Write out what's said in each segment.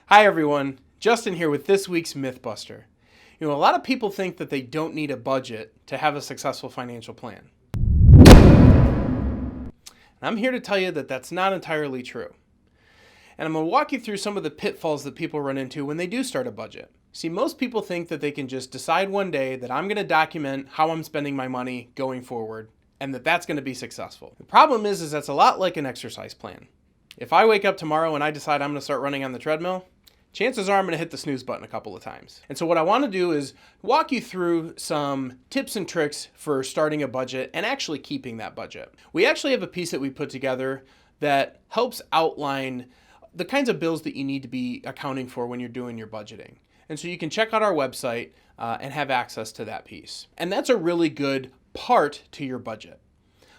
Hi everyone, Justin here with this week's MythBuster. A lot of people think that they don't need a budget to have a successful financial plan. And I'm here to tell you that that's not entirely true. And I'm going to walk you through some of the pitfalls that people run into when they do start a budget. See, most people think that they can just decide one day that I'm going to document how I'm spending my money going forward, and that that's going to be successful. The problem is that's a lot like an exercise plan. If I wake up tomorrow and I decide I'm going to start running on the treadmill, chances are I'm going to hit the snooze button a couple of times. And so what I want to do is walk you through some tips and tricks for starting a budget and actually keeping that budget. We actually have a piece that we put together that helps outline the kinds of bills that you need to be accounting for when you're doing your budgeting. And so you can check out our website and have access to that piece. And that's a really good part to your budget.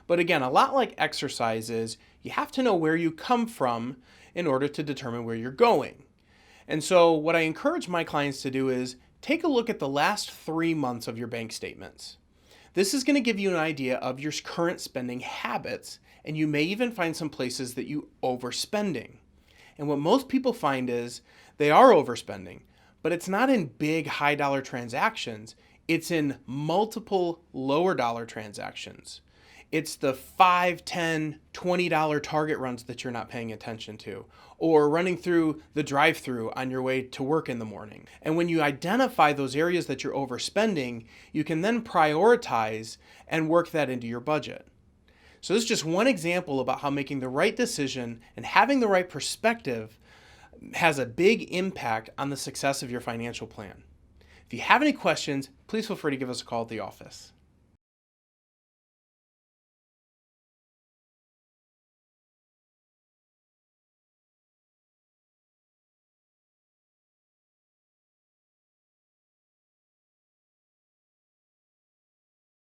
But again, a lot like exercises, you have to know where you come from in order to determine where you're going. And so what I encourage my clients to do is take a look at the last 3 months of your bank statements. This is going to give you an idea of your current spending habits, and you may even find some places that you overspending. And what most people find is they are overspending, but it's not in big high dollar transactions. It's in multiple lower dollar transactions. It's the $5, $10, $20 Target runs that you're not paying attention to, or running through the drive-thru on your way to work in the morning. And when you identify those areas that you're overspending, you can then prioritize and work that into your budget. So this is just one example about how making the right decision and having the right perspective has a big impact on the success of your financial plan. If you have any questions, please feel free to give us a call at the office.